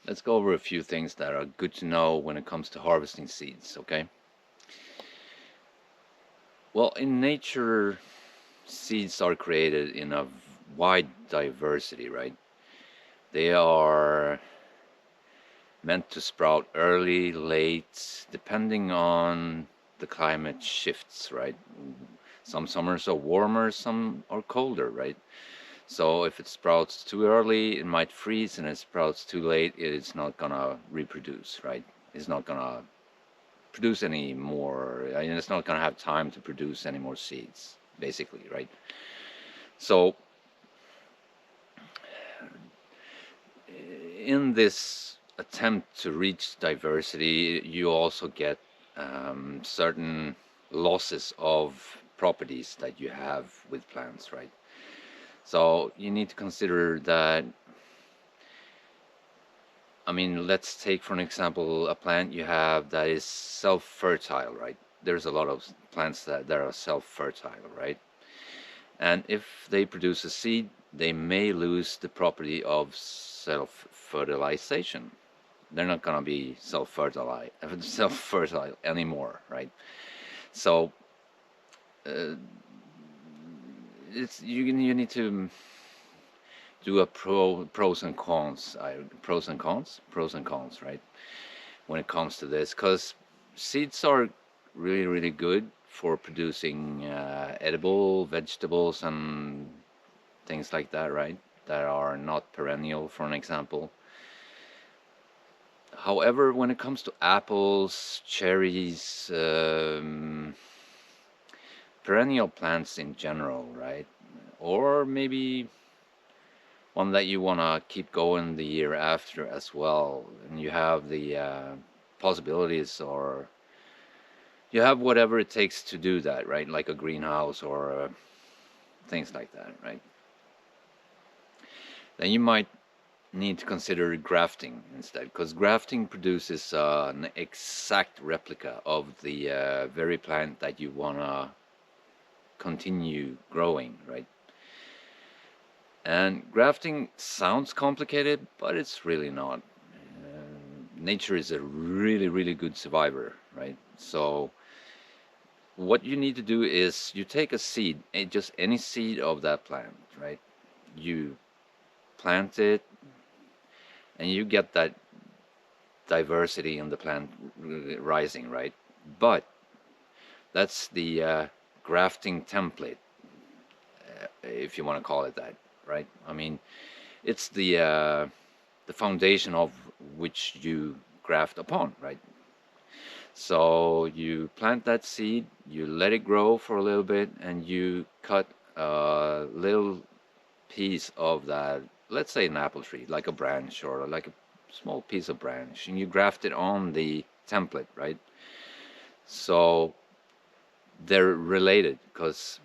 let's go over a few things that are good to know when it comes to harvesting seeds, okay? Well, in nature, seeds are created in a wide diversity, right? They are meant to sprout early, late, depending on the climate shifts, right? Some summers are warmer, some are colder, right? So if it sprouts too early, it might freeze, and if it sprouts too late, it's not gonna reproduce, right? It's not gonna produce any more, and it's not gonna have time to produce any more seeds, basically, right? So in this attempt to reach diversity, you also get certain losses of properties that you have with plants, right? So you need to consider that. I mean, let's take for an example a plant you have that is self-fertile, right? There's a lot of plants that are self-fertile, right? And if they produce a seed, they may lose the property of self-fertilization. They're not going to be self-fertile anymore, right? So uh, you need to do a pros and cons, pros and cons, right? When it comes to this, because seeds are really good for producing edible vegetables and things like that, right? That are not perennial, for an example. However, when it comes to apples, cherries, perennial plants in general, right? Or maybe one that you want to keep going the year after as well, and you have the possibilities, or you have whatever it takes to do that, right? Like a greenhouse or things like that, right? Then you might need to consider grafting instead, because grafting produces an exact replica of the very plant that you want to continue growing, right? And grafting sounds complicated, but it's really not. Nature is a really good survivor, right? So what you need to do is you take a seed, just any seed of that plant, right? You plant it, and you get that diversity in the plant rising, right? But that's the grafting template, if you want to call it that, right? I mean, it's the foundation of which you graft upon, right? So you plant that seed, you let it grow for a little bit, and you cut a little piece of that, let's say an apple tree, like a branch or like a small piece of branch, and you graft it on the template, right? So they're related because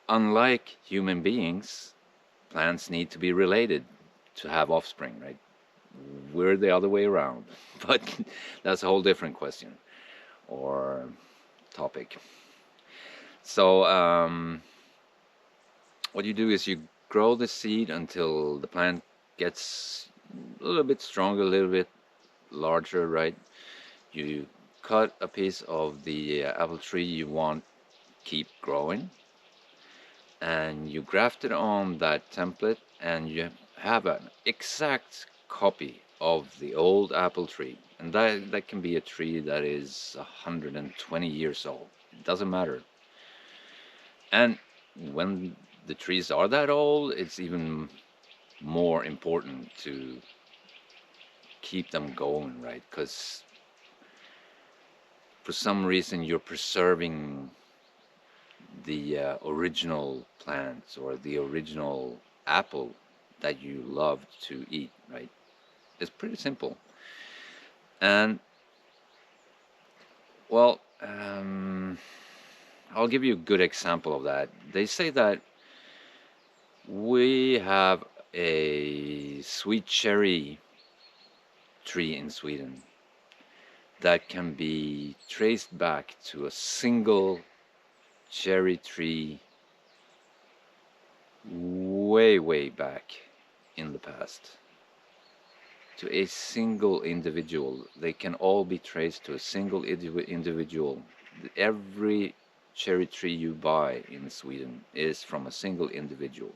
unlike human beings, plants need to be related to have offspring, right? We're the other way around, but that's a whole different question or topic. So what you do is you grow the seed until the plant gets a little bit stronger, a little bit larger, right? You cut a piece of the apple tree you want keep growing, and you graft it on that template, and you have an exact copy of the old apple tree. And that can be a tree that is 120 years old. It doesn't matter. And when the trees are that old, it's even more important to keep them going, right? Because for some reason you're preserving the original plants or the original apple that you love to eat, right? It's pretty simple. And well, I'll give you a good example of that. They say that we have a sweet cherry tree in Sweden that can be traced back to a single cherry tree way back in the past. to a single individual. They can all be traced to a single individual. Every cherry tree you buy in Sweden is from a single individual.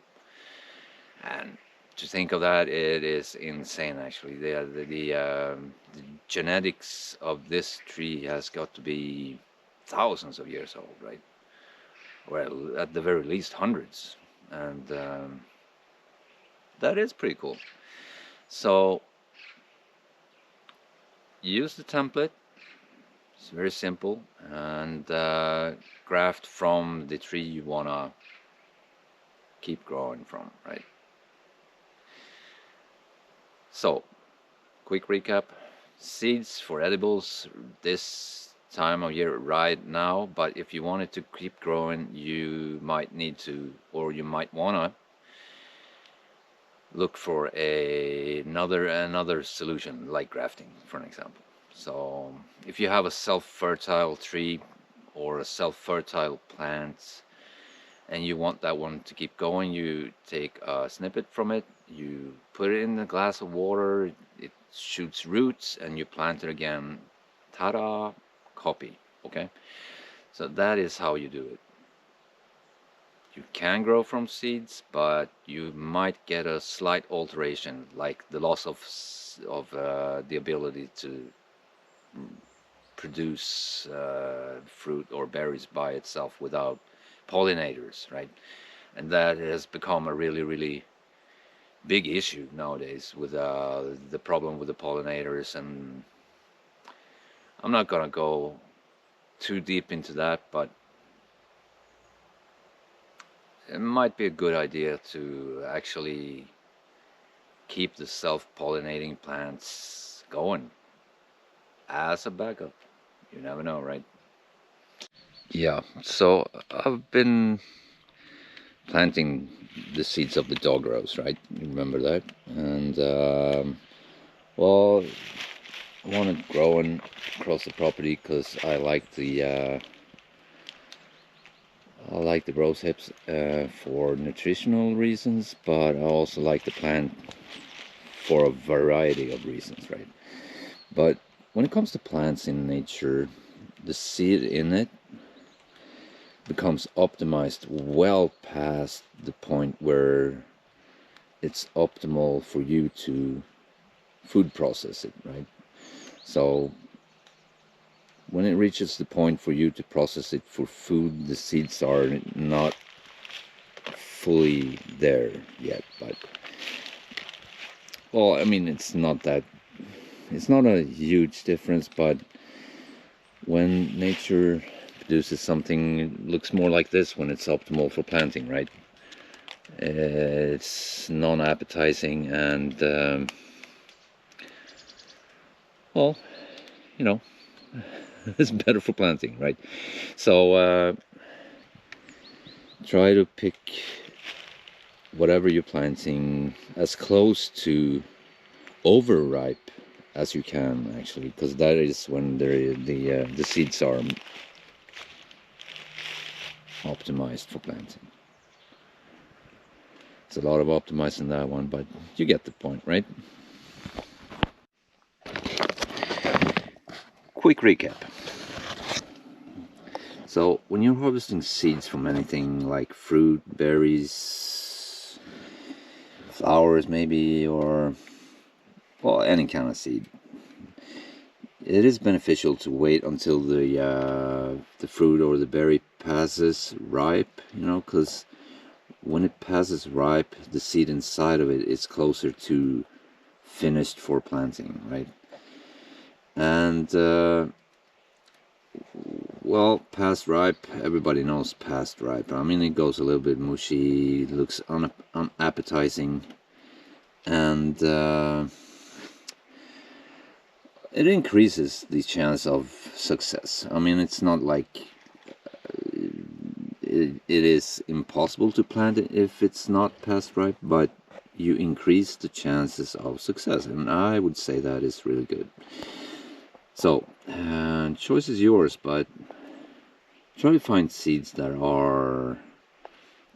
And to think of that, it is insane actually. The genetics of this tree has got to be thousands of years old, right? Well, at the very least hundreds. And that is pretty cool. So use the template. It's very simple, and graft from the tree you wanna keep growing from, right? So, quick recap: seeds for edibles this time of year right now, but if you wanted to keep growing, you might need to, or you might wanna look for another solution like grafting, for an example. So if you have a self-fertile tree or a self-fertile plant and you want that one to keep going, you take a snippet from it, you put it in a glass of water, it shoots roots, and you plant it again. Ta-da! Copy. Okay, so that is how you do it. You can grow from seeds, but you might get a slight alteration, like the loss of the ability to produce fruit or berries by itself without pollinators, right? And that has become a really big issue nowadays with the problem with the pollinators. And I'm not gonna go too deep into that, but it might be a good idea to actually keep the self-pollinating plants going as a backup. You never know, right? Yeah, so I've been planting the seeds of the dog rose, right? You remember that? And well, I wanted growing across the property because I like the rose hips for nutritional reasons, but I also like the plant for a variety of reasons, right? But when it comes to plants in nature, the seed in it becomes optimized well past the point where it's optimal for you to food process it, right? So when it reaches the point for you to process it for food, the seeds are not fully there yet. But well, I mean, it's not a huge difference, but when nature produces something, it looks more like this when it's optimal for planting, right? It's non-appetizing and well, you know, it's better for planting, right? So try to pick whatever you're planting as close to overripe as you can, actually, because that is when the seeds are optimized for planting. It's a lot of optimizing that one, but you get the point, right? Quick recap. So when you're harvesting seeds from anything like fruit, berries, flowers maybe, or well, any kind of seed, it is beneficial to wait until the fruit or the berry passes ripe, because when it passes ripe, the seed inside of it is closer to finished for planting, right? And well, past ripe, everybody knows past ripe. I mean, it goes a little bit mushy, looks unappetizing, and it increases the chance of success. I mean, it's not like it is impossible to plant it if it's not past ripe, but you increase the chances of success, and I would say that is really good. So, choice is yours, but try to find seeds that are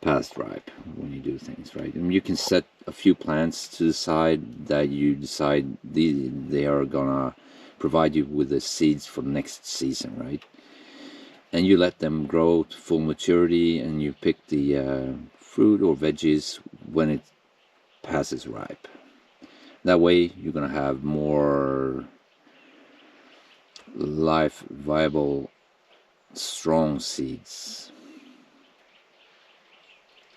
past ripe when you do things, right? And you can set a few plants to the side that you decide they are gonna provide you with the seeds for next season, right? And you let them grow to full maturity, and you pick the fruit or veggies when it passes ripe. That way you're gonna have more life viable strong seeds.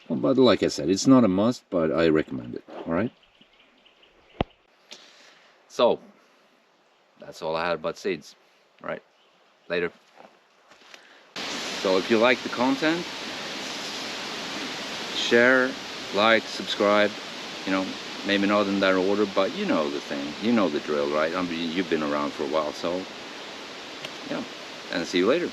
Well, but like I said, it's not a must, but I recommend it. All right. So that's all I had about seeds. All right. Later. So if you like the content, share, like, subscribe. You know, maybe not in that order, but you know the thing. You know the drill, right? I mean, you've been around for a while, so yeah. And see you later.